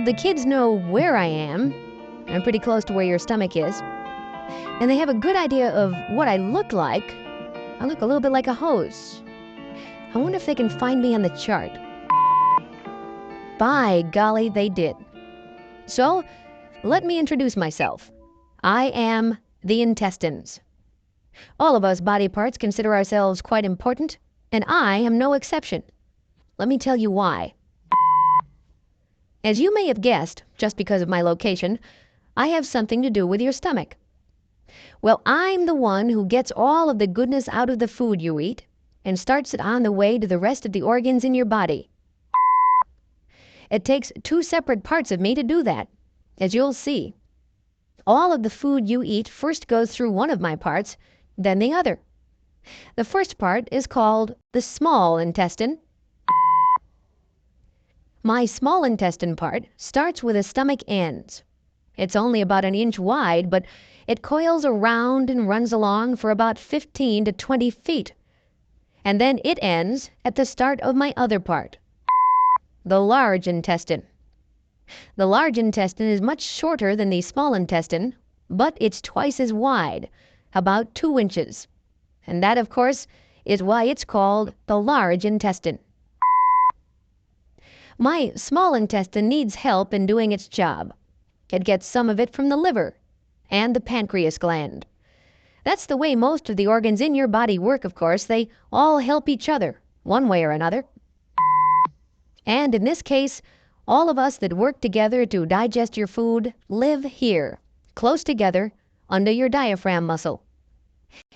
the kids know where I am. I'm pretty close to where your stomach is. And they have a good idea of what I look like. I look a little bit like a hose. I wonder if they can find me on the chart. By golly, they did. So, let me introduce myself. I am the intestines. All of us body parts consider ourselves quite important, and I am no exception. Let me tell you why. As you may have guessed, just because of my location, I have something to do with your stomach. Well, I'm the one who gets all of the goodness out of the food you eat and starts it on the way to the rest of the organs in your body. It takes two separate parts of me to do that, as you'll see. All of the food you eat first goes through one of my parts, then the other. The first part is called the small intestine. My small intestine part starts where the stomach ends. It's only about an inch wide, but it coils around and runs along for about 15 to 20 feet. And then it ends at the start of my other part, the large intestine. The large intestine is much shorter than the small intestine, but it's twice as wide, about 2 inches. And that, of course, is why it's called the large intestine. My small intestine needs help in doing its job. It gets some of it from the liver and the pancreas gland. That's the way most of the organs in your body work, of course. They all help each other, one way or another. And in this case, all of us that work together to digest your food live here, close together, under your diaphragm muscle.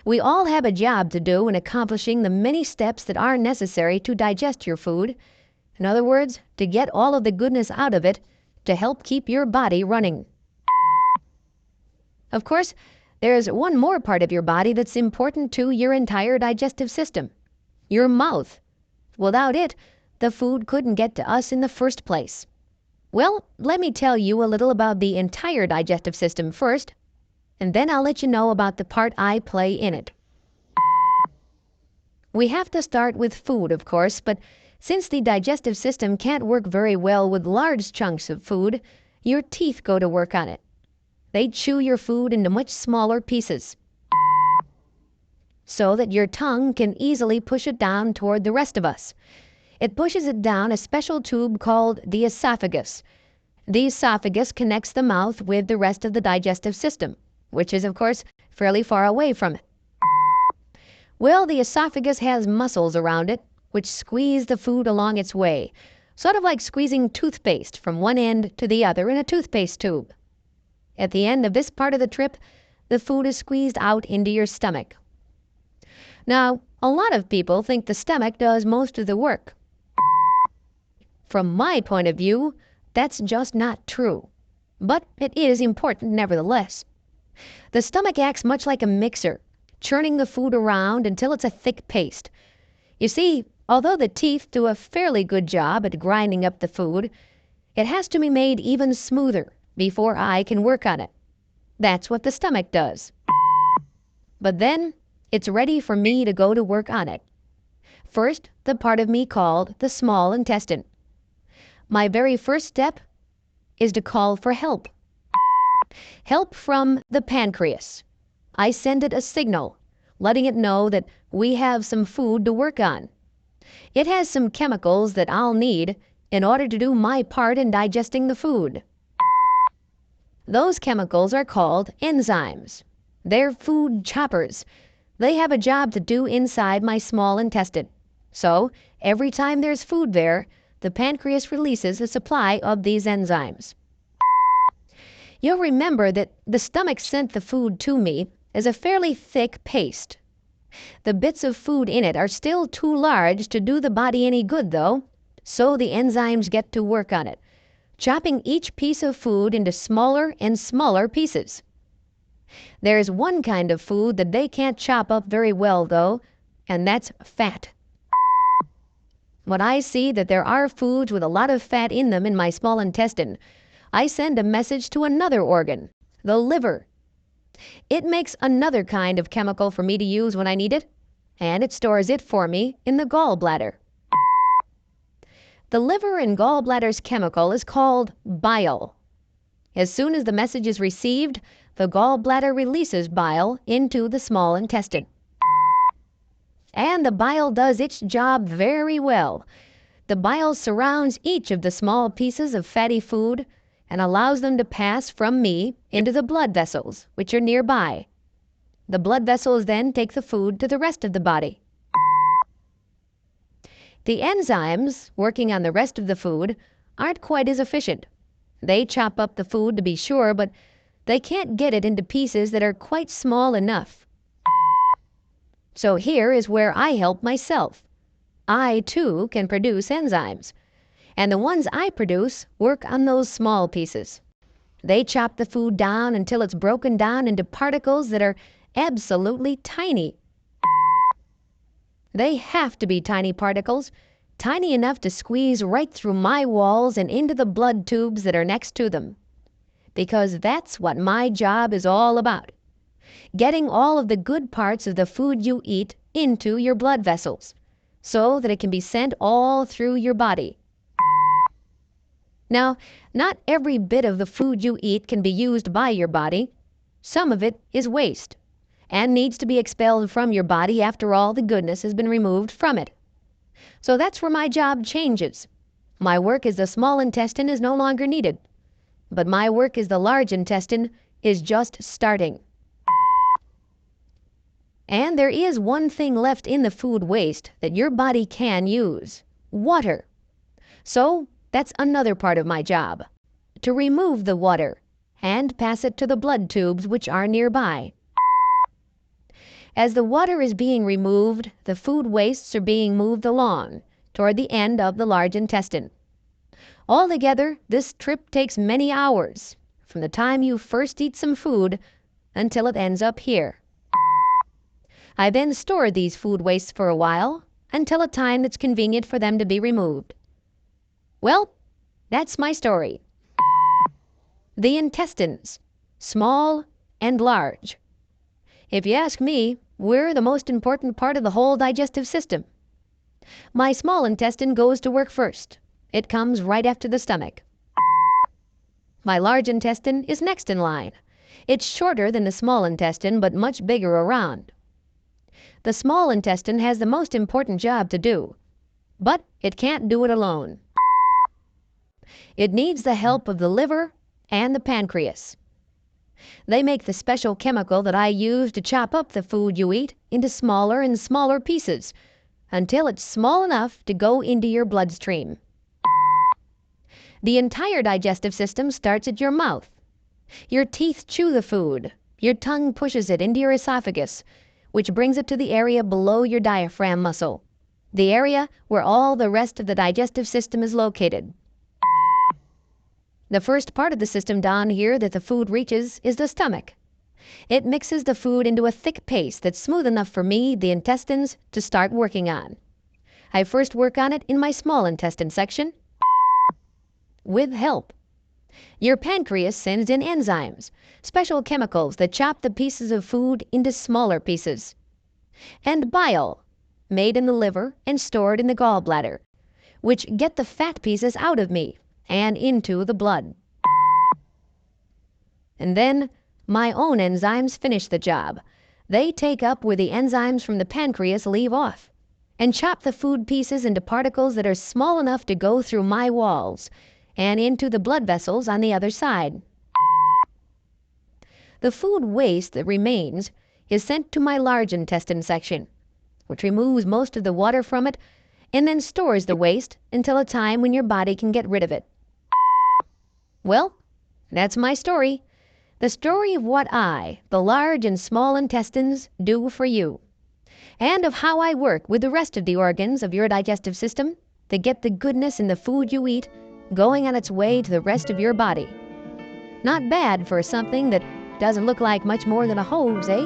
We all have a job to do in accomplishing the many steps that are necessary to digest your food. In other words, to get all of the goodness out of it to help keep your body running. Of course, there's one more part of your body that's important to your entire digestive system, your mouth. Without it, the food couldn't get to us in the first place. Well, let me tell you a little about the entire digestive system first, and then I'll let you know about the part I play in it. We have to start with food, of course, but since the digestive system can't work very well with large chunks of food, your teeth go to work on it. They chew your food into much smaller pieces so that your tongue can easily push it down toward the rest of us. It pushes it down a special tube called the esophagus. The esophagus connects the mouth with the rest of the digestive system, which is, of course, fairly far away from it. Well, the esophagus has muscles around it, which squeeze the food along its way, sort of like squeezing toothpaste from one end to the other in a toothpaste tube. At the end of this part of the trip, the food is squeezed out into your stomach. Now, a lot of people think the stomach does most of the work. From my point of view, that's just not true. But it is important nevertheless. The stomach acts much like a mixer, churning the food around until it's a thick paste. You see, although the teeth do a fairly good job at grinding up the food, it has to be made even smoother before I can work on it. That's what the stomach does. But then, it's ready for me to go to work on it. First, the part of me called the small intestine. My very first step is to call for help. Help from the pancreas. I send it a signal, letting it know that we have some food to work on. It has some chemicals that I'll need in order to do my part in digesting the food. Those chemicals are called enzymes. They're food choppers. They have a job to do inside my small intestine. So, every time there's food there, the pancreas releases a supply of these enzymes. You'll remember that the stomach sent the food to me as a fairly thick paste. The bits of food in it are still too large to do the body any good, though, so the enzymes get to work on it, chopping each piece of food into smaller and smaller pieces. There's one kind of food that they can't chop up very well, though, and that's fat. When I see that there are foods with a lot of fat in them in my small intestine, I send a message to another organ, the liver. It makes another kind of chemical for me to use when I need it, and it stores it for me in the gallbladder. The liver and gallbladder's chemical is called bile. As soon as the message is received, the gallbladder releases bile into the small intestine. And the bile does its job very well. The bile surrounds each of the small pieces of fatty food and allows them to pass from me into the blood vessels, which are nearby. The blood vessels then take the food to the rest of the body. The enzymes working on the rest of the food aren't quite as efficient. They chop up the food to be sure, but they can't get it into pieces that are quite small enough. So here is where I help myself. I, too, can produce enzymes. And the ones I produce work on those small pieces. They chop the food down until it's broken down into particles that are absolutely tiny. They have to be tiny particles, tiny enough to squeeze right through my walls and into the blood tubes that are next to them. Because that's what my job is all about. Getting all of the good parts of the food you eat into your blood vessels, so that it can be sent all through your body. Now, not every bit of the food you eat can be used by your body. Some of it is waste and needs to be expelled from your body after all the goodness has been removed from it. So that's where my job changes. My work as the small intestine is no longer needed, but my work as the large intestine is just starting. And there is one thing left in the food waste that your body can use: water. So that's another part of my job, to remove the water and pass it to the blood tubes which are nearby. As the water is being removed, the food wastes are being moved along toward the end of the large intestine. Altogether, this trip takes many hours, from the time you first eat some food until it ends up here. I then store these food wastes for a while until a time that's convenient for them to be removed. Well, that's my story. The intestines, small and large. If you ask me, we're the most important part of the whole digestive system. My small intestine goes to work first. It comes right after the stomach. My large intestine is next in line. It's shorter than the small intestine, but much bigger around. The small intestine has the most important job to do, but it can't do it alone. It needs the help of the liver and the pancreas. They make the special chemical that I use to chop up the food you eat into smaller and smaller pieces until it's small enough to go into your bloodstream. The entire digestive system starts at your mouth. Your teeth chew the food. Your tongue pushes it into your esophagus, which brings it to the area below your diaphragm muscle, the area where all the rest of the digestive system is located. The first part of the system down here that the food reaches is the stomach. It mixes the food into a thick paste that's smooth enough for me, the intestines, to start working on. I first work on it in my small intestine section with help. Your pancreas sends in enzymes, special chemicals that chop the pieces of food into smaller pieces. And bile, made in the liver and stored in the gallbladder, which get the fat pieces out of me and into the blood. And then my own enzymes finish the job. They take up where the enzymes from the pancreas leave off and chop the food pieces into particles that are small enough to go through my walls and into the blood vessels on the other side. The food waste that remains is sent to my large intestine section, which removes most of the water from it and then stores the waste until a time when your body can get rid of it. Well, that's my story. The story of what I, the large and small intestines, do for you, and of how I work with the rest of the organs of your digestive system to get the goodness in the food you eat going on its way to the rest of your body. Not bad for something that doesn't look like much more than a hose, eh?